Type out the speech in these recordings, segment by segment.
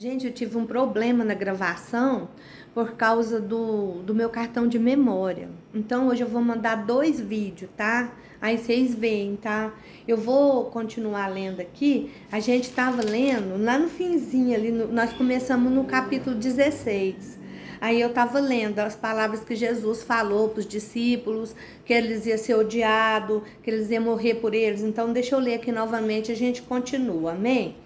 Gente, eu tive um problema na gravação por causa do meu cartão de memória. Então, hoje eu vou mandar 2 vídeos, tá? Aí vocês veem, tá? Eu vou continuar lendo aqui. A gente tava lendo lá no finzinho ali, nós começamos no capítulo 16. Aí eu tava lendo as palavras que Jesus falou para os discípulos, que eles iam ser odiados, que eles iam morrer por eles. Então, deixa eu ler aqui novamente, a gente continua, amém?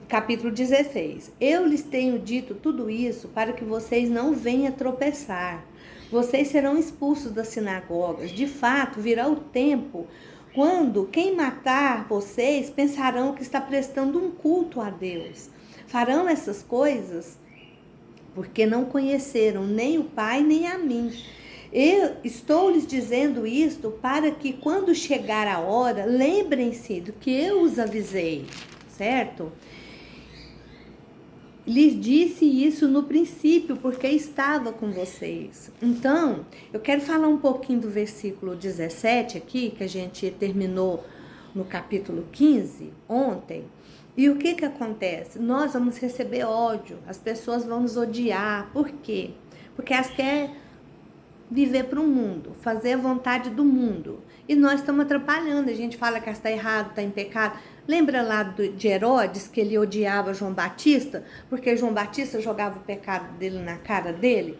Capítulo 16. Eu lhes tenho dito tudo isso para que vocês não venham tropeçar. Vocês serão expulsos das sinagogas. De fato, virá o tempo quando quem matar vocês pensarão que está prestando um culto a Deus. Farão essas coisas porque não conheceram nem o Pai nem a mim. Eu estou lhes dizendo isto para que quando chegar a hora, lembrem-se do que eu os avisei, certo? Lhes disse isso no princípio, porque estava com vocês. Então, eu quero falar um pouquinho do versículo 17 aqui, que a gente terminou no capítulo 15 ontem. E o que acontece? Nós vamos receber ódio, as pessoas vão nos odiar. Por quê? Porque elas querem viver para o mundo, fazer a vontade do mundo. E nós estamos atrapalhando, a gente fala que está errado, está em pecado. Lembra lá de Herodes, que ele odiava João Batista, porque João Batista jogava o pecado dele na cara dele?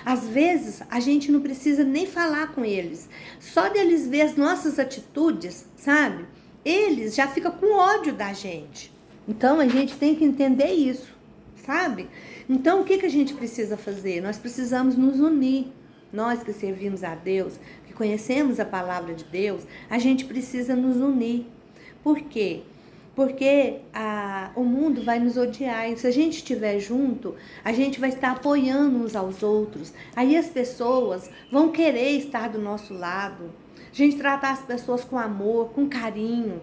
Às vezes, a gente não precisa nem falar com eles. Só deles ver as nossas atitudes, sabe? Eles já ficam com ódio da gente. Então, a gente tem que entender isso, sabe? Então, o que a gente precisa fazer? Nós precisamos nos unir. Nós que servimos a Deus, que conhecemos a palavra de Deus, a gente precisa nos unir. Por quê? Porque o mundo vai nos odiar. E se a gente estiver junto, a gente vai estar apoiando uns aos outros. Aí as pessoas vão querer estar do nosso lado. A gente tratar as pessoas com amor, com carinho.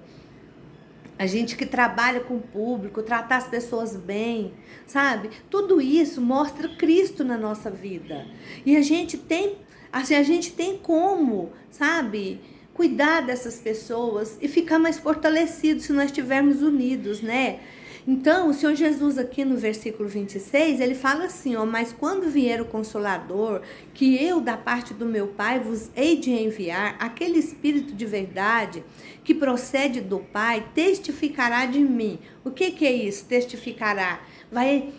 A gente que trabalha com o público, tratar as pessoas bem, sabe? Tudo isso mostra Cristo na nossa vida. E a gente tem como, sabe, cuidar dessas pessoas e ficar mais fortalecido se nós estivermos unidos, né? Então, o Senhor Jesus aqui no versículo 26, ele fala assim, ó, mas quando vier o Consolador, que eu da parte do meu Pai vos hei de enviar, aquele Espírito de verdade que procede do Pai, testificará de mim. O que é isso? Testificará. Vai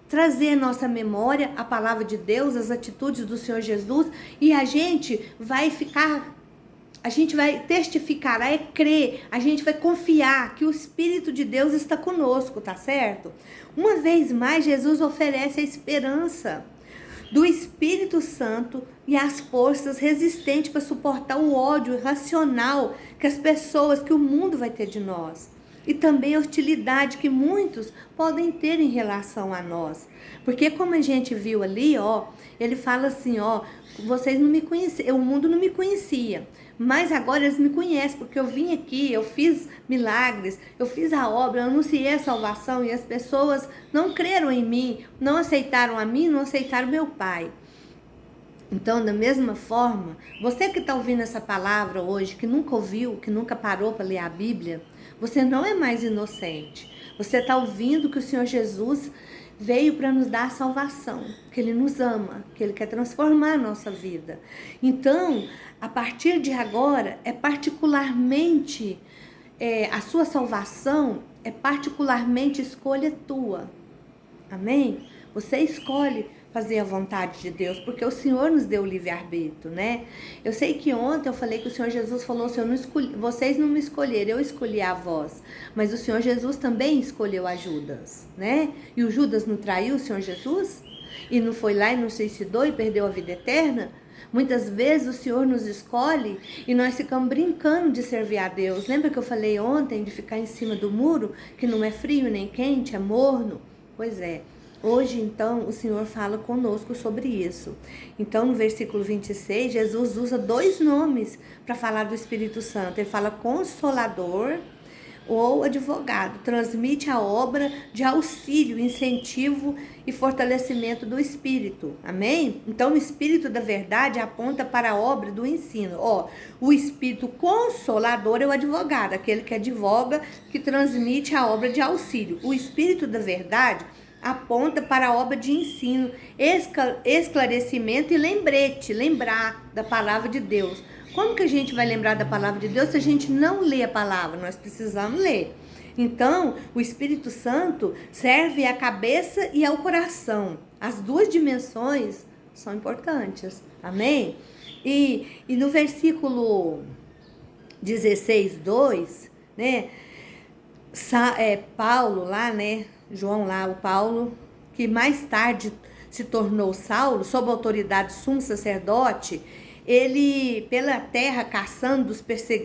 trazer à nossa memória a palavra de Deus, as atitudes do Senhor Jesus, e a gente vai testificar, é crer, a gente vai confiar que o Espírito de Deus está conosco, tá certo? Uma vez mais, Jesus oferece a esperança do Espírito Santo e as forças resistentes para suportar o ódio irracional que o mundo vai ter de nós. E também a hostilidade que muitos podem ter em relação a nós. Porque como a gente viu ali, ó, ele fala assim, ó, vocês não me conheciam, o mundo não me conhecia, mas agora eles me conhecem, porque eu vim aqui, eu fiz milagres, eu fiz a obra, eu anunciei a salvação e as pessoas não creram em mim, não aceitaram a mim, não aceitaram meu Pai. Então, da mesma forma, você que está ouvindo essa palavra hoje, que nunca ouviu, que nunca parou para ler a Bíblia, você não é mais inocente. Você está ouvindo que o Senhor Jesus veio para nos dar a salvação, que Ele nos ama, que Ele quer transformar a nossa vida. Então, a partir de agora, a sua salvação é particularmente escolha tua. Amém? Você escolhe fazer a vontade de Deus, porque o Senhor nos deu o livre-arbítrio, né? Eu sei que ontem eu falei que o Senhor Jesus falou assim, vocês não me escolheram, eu escolhi a vós. Mas o Senhor Jesus também escolheu a Judas, né? E o Judas não traiu o Senhor Jesus? E não foi lá e não suicidou e perdeu a vida eterna? Muitas vezes o Senhor nos escolhe e nós ficamos brincando de servir a Deus. Lembra que eu falei ontem de ficar em cima do muro, que não é frio nem quente, é morno? Pois é. Hoje, então, o Senhor fala conosco sobre isso. Então, no versículo 26, Jesus usa 2 nomes para falar do Espírito Santo. Ele fala Consolador, ou advogado, transmite a obra de auxílio, incentivo e fortalecimento do Espírito. Amém? Então, o Espírito da verdade aponta para a obra do ensino. O Espírito consolador é o advogado, aquele que advoga, que transmite a obra de auxílio. O Espírito da verdade aponta para a obra de ensino, esclarecimento e lembrar da palavra de Deus. Como que a gente vai lembrar da palavra de Deus se a gente não lê a palavra? Nós precisamos ler. Então, o Espírito Santo serve à cabeça e ao coração. As duas dimensões são importantes. Amém? E no versículo 16, 2, né? Paulo lá, né? João lá, o Paulo, que mais tarde se tornou Saulo, sob a autoridade do sumo sacerdote, ele pela terra caçando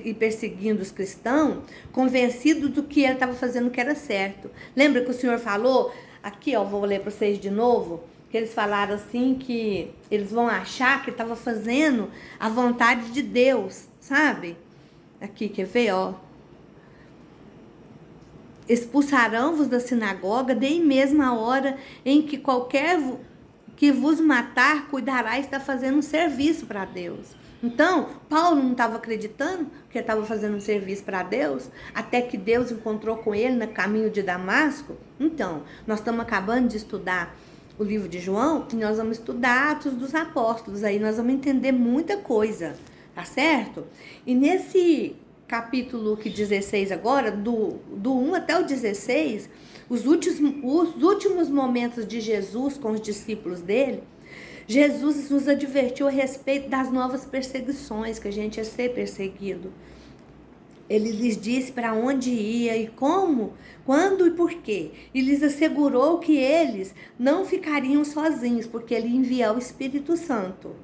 e perseguindo os cristãos, convencido do que ele estava fazendo que era certo. Lembra que o Senhor falou, aqui vou ler para vocês de novo, que eles falaram assim que eles vão achar que estava fazendo a vontade de Deus, sabe? Aqui, quer ver, expulsarão-vos da sinagoga, daí mesmo a hora em que qualquer que vos matar, cuidará estar fazendo um serviço para Deus. Então, Paulo não estava acreditando que ele estava fazendo um serviço para Deus, até que Deus encontrou com ele no caminho de Damasco. Então, nós estamos acabando de estudar o livro de João, e nós vamos estudar Atos dos Apóstolos, aí nós vamos entender muita coisa, tá certo? E nesse capítulo 16 agora, do 1 até o 16, os últimos momentos de Jesus com os discípulos dele, Jesus nos advertiu a respeito das novas perseguições, que a gente ia ser perseguido. Ele lhes disse para onde ia e como, quando e por quê. E lhes assegurou que eles não ficariam sozinhos, porque ele enviou o Espírito Santo.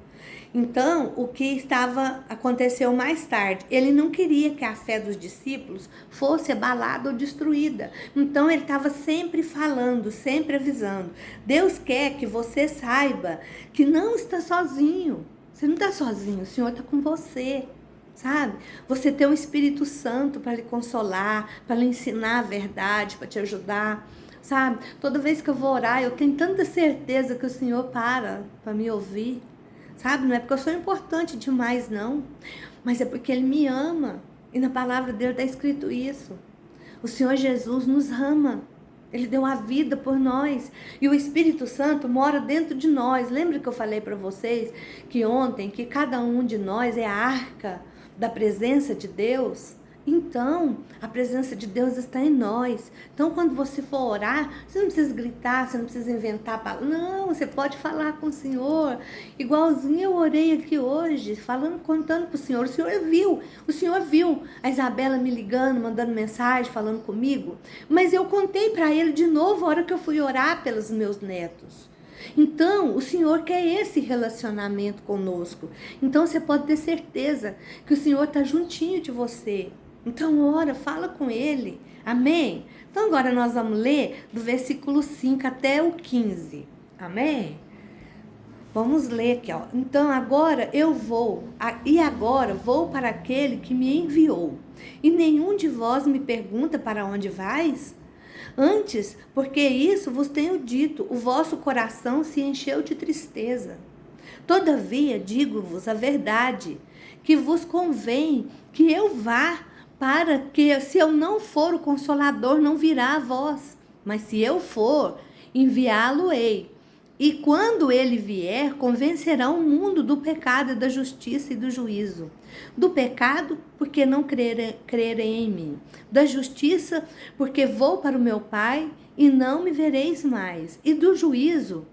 Então, o que aconteceu mais tarde, ele não queria que a fé dos discípulos fosse abalada ou destruída. Então, ele estava sempre falando, sempre avisando. Deus quer que você saiba que não está sozinho. Você não está sozinho, o Senhor está com você, sabe? Você tem o Espírito Santo para lhe consolar, para lhe ensinar a verdade, para te ajudar, sabe? Toda vez que eu vou orar, eu tenho tanta certeza que o Senhor para me ouvir. Sabe, não é porque eu sou importante demais, não. Mas é porque Ele me ama. E na palavra dele está escrito isso. O Senhor Jesus nos ama. Ele deu a vida por nós. E o Espírito Santo mora dentro de nós. Lembra que eu falei para vocês que ontem, que cada um de nós é a arca da presença de Deus? Então, a presença de Deus está em nós. Então, quando você for orar, você não precisa gritar, você não precisa inventar palavras. Não, você pode falar com o Senhor. Igualzinho eu orei aqui hoje, contando para o Senhor. O Senhor viu a Isabela me ligando, mandando mensagem, falando comigo. Mas eu contei para ele de novo a hora que eu fui orar pelos meus netos. Então, o Senhor quer esse relacionamento conosco. Então, você pode ter certeza que o Senhor está juntinho de você. Então, ora, fala com Ele. Amém? Então, agora nós vamos ler do versículo 5 até o 15. Amém? Vamos ler aqui, Então, agora vou para aquele que me enviou. E nenhum de vós me pergunta para onde vais? Antes, porque isso vos tenho dito, o vosso coração se encheu de tristeza. Todavia, digo-vos a verdade, que vos convém que eu vá, para que, se eu não for, o Consolador não virá a vós. Mas se eu for, enviá-lo-ei. E quando ele vier, convencerá o mundo do pecado, da justiça e do juízo. Do pecado, porque não crerem em mim. Da justiça, porque vou para o meu Pai e não me vereis mais. E do juízo,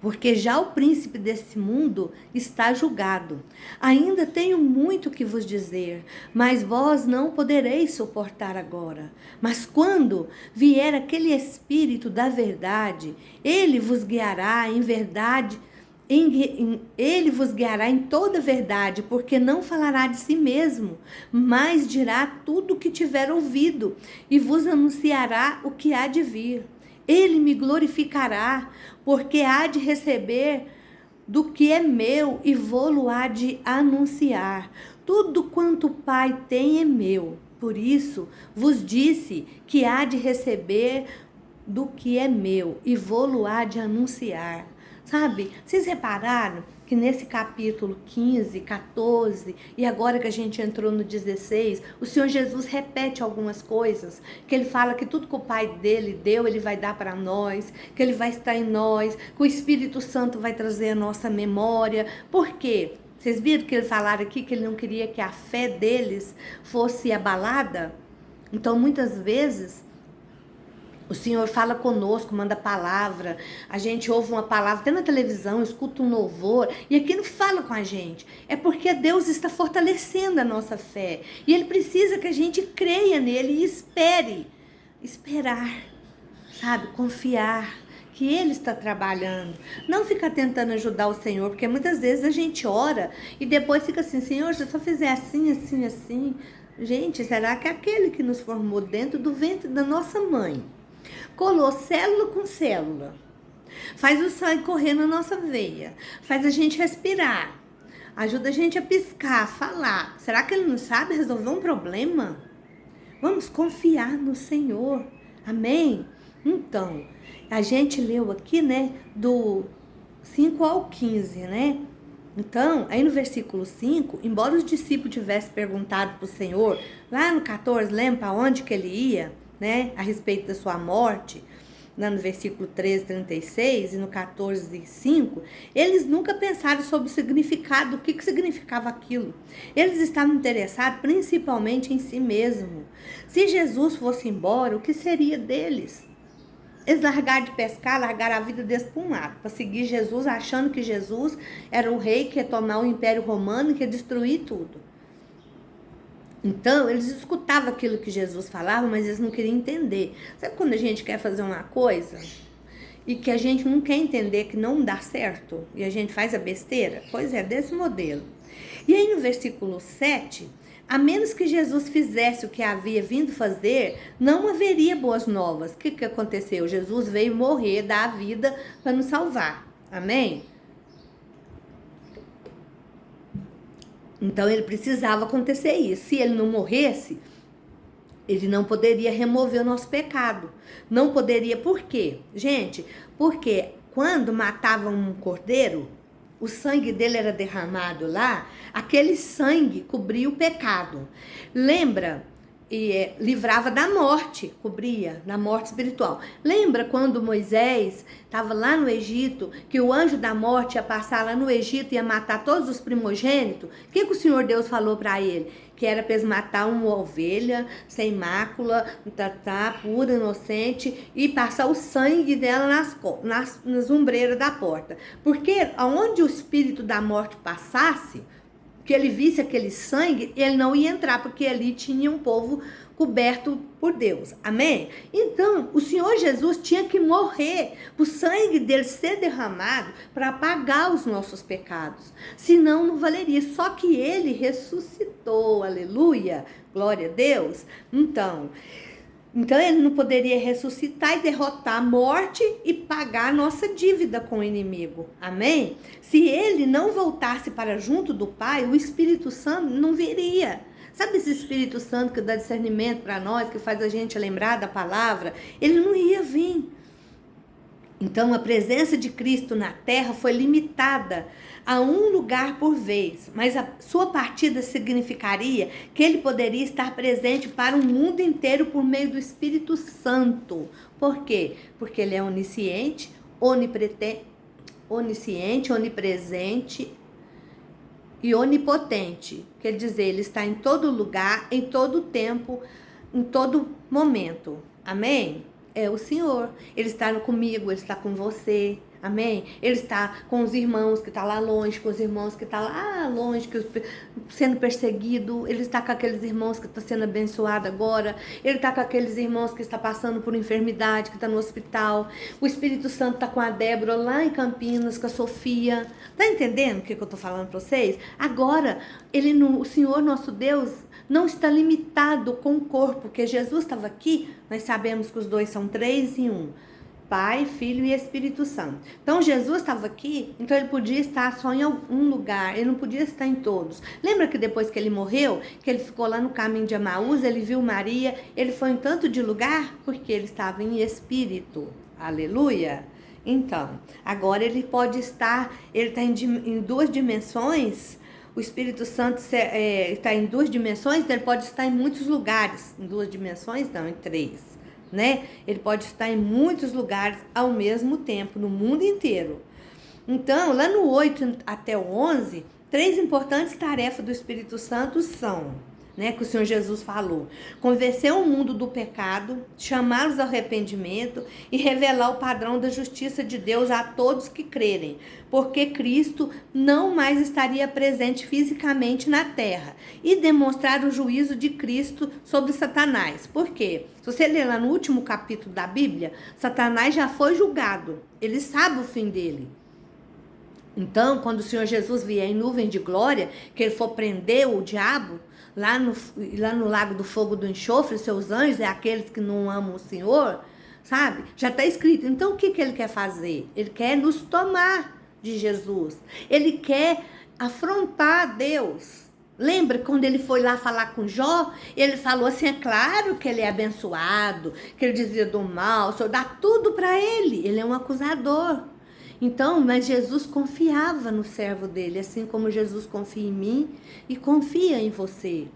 porque já o príncipe desse mundo está julgado. Ainda tenho muito que vos dizer, mas vós não podereis suportar agora. Mas quando vier aquele Espírito da verdade, ele vos guiará em verdade, ele vos guiará em toda verdade, porque não falará de si mesmo, mas dirá tudo o que tiver ouvido, e vos anunciará o que há de vir. Ele me glorificará, porque há de receber do que é meu e vou-lo há de anunciar. Tudo quanto o Pai tem é meu. Por isso vos disse que há de receber do que é meu e vou-lo há de anunciar. Sabe, vocês repararam que nesse capítulo 15, 14 e agora que a gente entrou no 16, o Senhor Jesus repete algumas coisas, que ele fala que tudo que o Pai dele deu, ele vai dar para nós, que ele vai estar em nós, que o Espírito Santo vai trazer a nossa memória. Por quê? Vocês viram que ele falaram aqui que ele não queria que a fé deles fosse abalada? Então, muitas vezes, o Senhor fala conosco, manda palavra, a gente ouve uma palavra, até na televisão, escuta um louvor, e aqui não fala com a gente. É porque Deus está fortalecendo a nossa fé. E Ele precisa que a gente creia nele e espere. Esperar, sabe? Confiar que Ele está trabalhando. Não ficar tentando ajudar o Senhor, porque muitas vezes a gente ora e depois fica assim, Senhor, se eu só fizer assim, assim, assim. Gente, será que aquele que nos formou dentro do ventre da nossa mãe colou célula com célula, faz o sangue correr na nossa veia, faz a gente respirar, ajuda a gente a piscar, a falar. Será que ele não sabe resolver um problema? Vamos confiar no Senhor. Amém? Então, a gente leu aqui, né, do 5 ao 15, né? Então, aí no versículo 5, embora os discípulos tivessem perguntado para o Senhor, lá no 14, lembra para onde que ele ia, né, a respeito da sua morte, lá no versículo 13, 36 e no 14, 5, eles nunca pensaram sobre o significado, o que significava aquilo. Eles estavam interessados principalmente em si mesmo. Se Jesus fosse embora, o que seria deles? Eles largaram de pescar, largaram a vida deles para um lado, para seguir Jesus, achando que Jesus era o rei que ia tomar o Império Romano e que ia destruir tudo. Então, eles escutavam aquilo que Jesus falava, mas eles não queriam entender. Sabe quando a gente quer fazer uma coisa e que a gente não quer entender que não dá certo e a gente faz a besteira? Pois é, desse modelo. E aí no versículo 7, a menos que Jesus fizesse o que havia vindo fazer, não haveria boas novas. O que aconteceu? Jesus veio morrer, dar a vida para nos salvar. Amém? Então ele precisava acontecer isso. Se ele não morresse, ele não poderia remover o nosso pecado. Não poderia, por quê? Gente, porque quando matavam um cordeiro, o sangue dele era derramado lá, aquele sangue cobria o pecado. Lembra? E livrava da morte, cobria da morte espiritual. Lembra quando Moisés estava lá no Egito, que o anjo da morte ia passar lá no Egito e ia matar todos os primogênitos? O que o Senhor Deus falou para ele? Que era para eles matar uma ovelha sem mácula, pura, inocente, e passar o sangue dela nas ombreiras da porta. Porque aonde o espírito da morte passasse, que ele visse aquele sangue, ele não ia entrar, porque ali tinha um povo coberto por Deus. Amém? Então, o Senhor Jesus tinha que morrer, o sangue dele ser derramado para apagar os nossos pecados. Senão, não valeria. Só que ele ressuscitou, aleluia, glória a Deus. Então ele não poderia ressuscitar e derrotar a morte e pagar a nossa dívida com o inimigo. Amém? Se ele não voltasse para junto do Pai, o Espírito Santo não viria. Sabe esse Espírito Santo que dá discernimento para nós, que faz a gente lembrar da palavra? Ele não ia vir. Então a presença de Cristo na terra foi limitada a um lugar por vez, mas a sua partida significaria que ele poderia estar presente para o mundo inteiro por meio do Espírito Santo. Por quê? Porque ele é onisciente, onipresente e onipotente. Quer dizer, ele está em todo lugar, em todo tempo, em todo momento. Amém? É o Senhor. Ele está comigo, ele está com você. Amém? Ele está com os irmãos que estão lá longe, com os irmãos que estão lá longe, sendo perseguido. Ele está com aqueles irmãos que estão sendo abençoados agora. Ele está com aqueles irmãos que estão passando por enfermidade, que estão no hospital. O Espírito Santo está com a Débora lá em Campinas, com a Sofia. Tá entendendo o que eu estou falando para vocês? Agora, o Senhor nosso Deus não está limitado com o corpo, porque Jesus estava aqui, nós sabemos que os dois são 3 em 1. Pai, Filho e Espírito Santo. Então Jesus estava aqui, então ele podia estar só em um lugar, ele não podia estar em todos. Lembra que depois que ele morreu, que ele ficou lá no caminho de Emaús, ele viu Maria, ele foi em tanto de lugar porque ele estava em espírito. Aleluia! Então, agora ele pode estar, ele está em duas dimensões. O Espírito Santo está em duas dimensões, então ele pode estar em muitos lugares. Em duas dimensões, não, em três. Né? Ele pode estar em muitos lugares ao mesmo tempo, no mundo inteiro. Então, lá no 8 até o 11, três importantes tarefas do Espírito Santo são, né, que o Senhor Jesus falou: convencer o mundo do pecado, chamá-los ao arrependimento e revelar o padrão da justiça de Deus a todos que crerem, porque Cristo não mais estaria presente fisicamente na terra, e demonstrar o juízo de Cristo sobre Satanás. Por quê? Se você ler lá no último capítulo da Bíblia, Satanás já foi julgado, ele sabe o fim dele. Então, quando o Senhor Jesus vier em nuvem de glória, que ele for prender o diabo, lá no lago do fogo do enxofre, seus anjos é aqueles que não amam o Senhor, sabe? Já está escrito. Então, o que ele quer fazer? Ele quer nos tomar de Jesus. Ele quer afrontar Deus. Lembra quando ele foi lá falar com Jó? Ele falou assim, é claro que ele é abençoado, que ele dizia do mal, o Senhor dá tudo para ele. Ele é um acusador. Então, mas Jesus confiava no servo dele, assim como Jesus confia em mim e confia em você.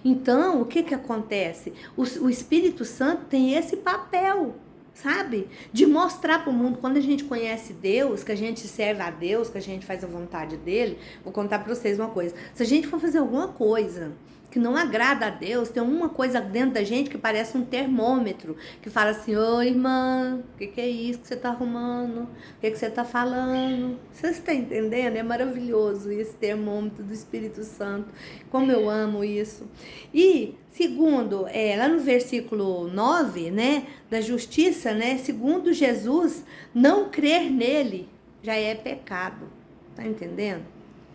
Então, o que acontece? O Espírito Santo tem esse papel, sabe? De mostrar para o mundo, quando a gente conhece Deus, que a gente serve a Deus, que a gente faz a vontade dele. Vou contar para vocês uma coisa. Se a gente for fazer alguma coisa que não agrada a Deus, tem uma coisa dentro da gente que parece um termômetro, que fala assim, ô irmã, o que é isso que você está arrumando? O que você está falando? Você está entendendo? É maravilhoso esse termômetro do Espírito Santo, como eu amo isso. E, segundo, lá no versículo 9, né, da justiça, né, segundo Jesus, não crer nele já é pecado, tá entendendo?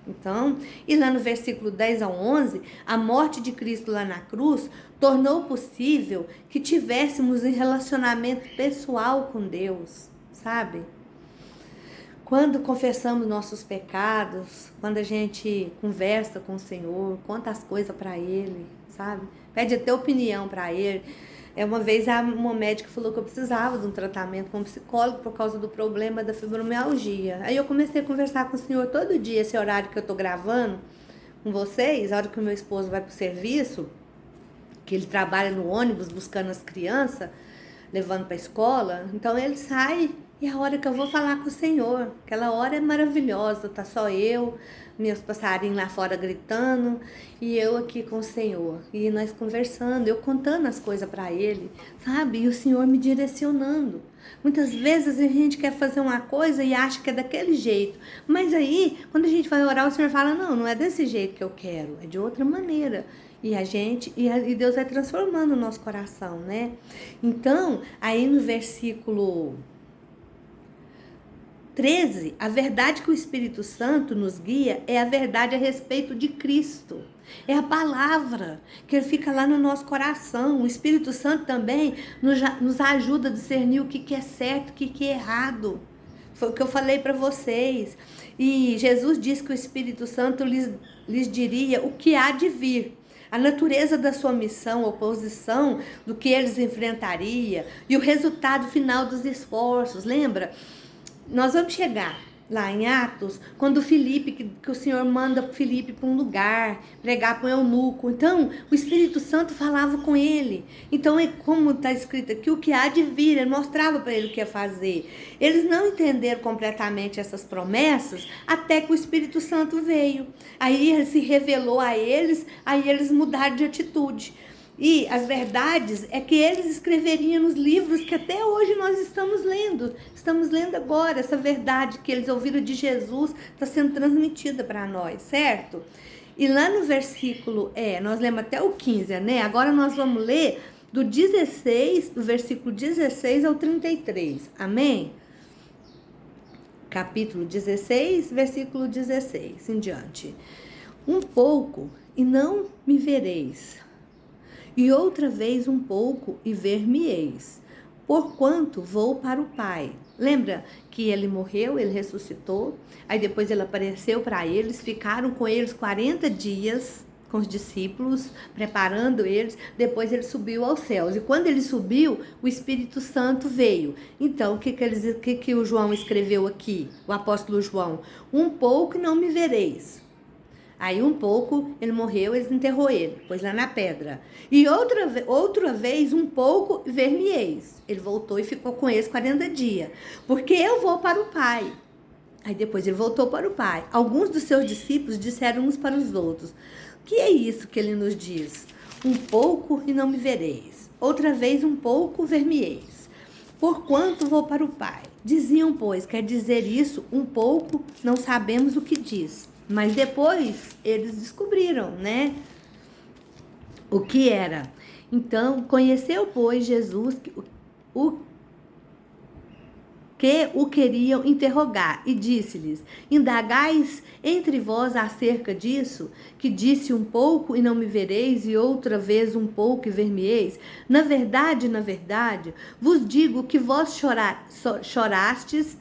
Então, e lá no versículo 10 ao 11, a morte de Cristo lá na cruz tornou possível que tivéssemos um relacionamento pessoal com Deus, sabe? Quando confessamos nossos pecados, quando a gente conversa com o Senhor, conta as coisas para Ele, sabe? Pede até opinião para Ele. Uma vez uma médica falou que eu precisava de um tratamento com um psicólogo por causa do problema da fibromialgia. Aí eu comecei a conversar com o senhor todo dia, esse horário que eu tô gravando com vocês, a hora que o meu esposo vai pro serviço, que ele trabalha no ônibus buscando as crianças, levando pra escola. Então ele sai e a hora que eu vou falar com o Senhor, aquela hora é maravilhosa, tá só eu, meus passarinhos lá fora gritando e eu aqui com o Senhor, e nós conversando, eu contando as coisas para Ele, sabe? E o Senhor me direcionando. Muitas vezes a gente quer fazer uma coisa e acha que é daquele jeito, mas aí, quando a gente vai orar, o Senhor fala, não é desse jeito que eu quero, é de outra maneira. E Deus vai transformando o nosso coração, né? Então, aí no versículo 13, a verdade que o Espírito Santo nos guia é a verdade a respeito de Cristo. É a palavra que fica lá no nosso coração. O Espírito Santo também nos ajuda a discernir o que é certo, o que é errado. Foi o que eu falei para vocês. E Jesus disse que o Espírito Santo lhes diria o que há de vir. A natureza da sua missão, a oposição do que eles enfrentariam e o resultado final dos esforços. Lembra? Nós vamos chegar lá em Atos, quando Filipe, que o Senhor manda Filipe para um lugar, pregar para um eunuco. Então, o Espírito Santo falava com ele. Então, como está escrito aqui, o que há de vir, ele mostrava para ele o que ia fazer. Eles não entenderam completamente essas promessas, até que o Espírito Santo veio. Aí ele se revelou a eles, aí eles mudaram de atitude. E as verdades é que eles escreveriam nos livros que até hoje nós estamos lendo. Estamos lendo agora. Essa verdade que eles ouviram de Jesus está sendo transmitida para nós, certo? E lá no versículo, nós lemos até o 15, né? Agora nós vamos ler do versículo 16 ao 33. Amém? Capítulo 16, versículo 16 em diante. Um pouco e não me vereis. E outra vez um pouco e ver-me-eis. porquanto vou para o Pai. Lembra que ele morreu, ele ressuscitou, aí depois ele apareceu para eles, ficaram com eles 40 dias, com os discípulos, preparando eles, depois ele subiu aos céus, e quando ele subiu, o Espírito Santo veio. Então, o que o João escreveu aqui, o apóstolo João? Um pouco e não me vereis. Aí um pouco ele morreu, eles enterrou ele, pôs lá na pedra. E outra vez, um pouco, ver-me-eis. Ele voltou e ficou com eles 40 dias. Porque eu vou para o Pai. Aí depois ele voltou para o Pai. Alguns dos seus discípulos disseram uns para os outros: que é isso que ele nos diz? Um pouco e não me vereis. Outra vez, um pouco, ver-me-eis. Porquanto vou para o Pai. Diziam, pois, quer dizer isso, um pouco, não sabemos o que diz. Mas depois eles descobriram, né? O que era. Então, conheceu, pois, Jesus que o queriam interrogar, e disse-lhes: indagais entre vós acerca disso, que disse um pouco e não me vereis, e outra vez um pouco e ver-me-eis? Na verdade, vos digo que vós chorastes,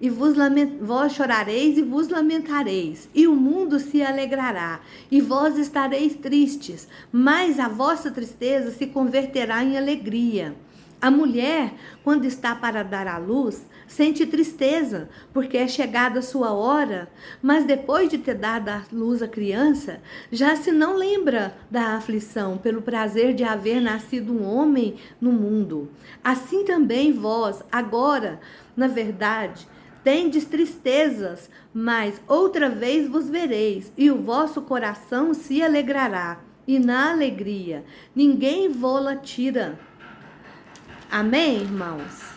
e vós chorareis e vos lamentareis, e o mundo se alegrará, e vós estareis tristes, mas a vossa tristeza se converterá em alegria. A mulher, quando está para dar à luz, sente tristeza, porque é chegada a sua hora, mas depois de ter dado à luz a criança, já se não lembra da aflição, pelo prazer de haver nascido um homem no mundo. Assim também vós, agora, na verdade, tendes tristezas, mas outra vez vos vereis, e o vosso coração se alegrará, e na alegria ninguém vô-la tira. Amém, irmãos?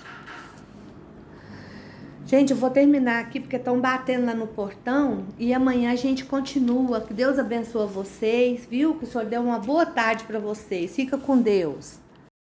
Gente, eu vou terminar aqui porque estão batendo lá no portão, e amanhã a gente continua. Que Deus abençoe vocês, viu? Que o Senhor deu uma boa tarde para vocês. Fica com Deus.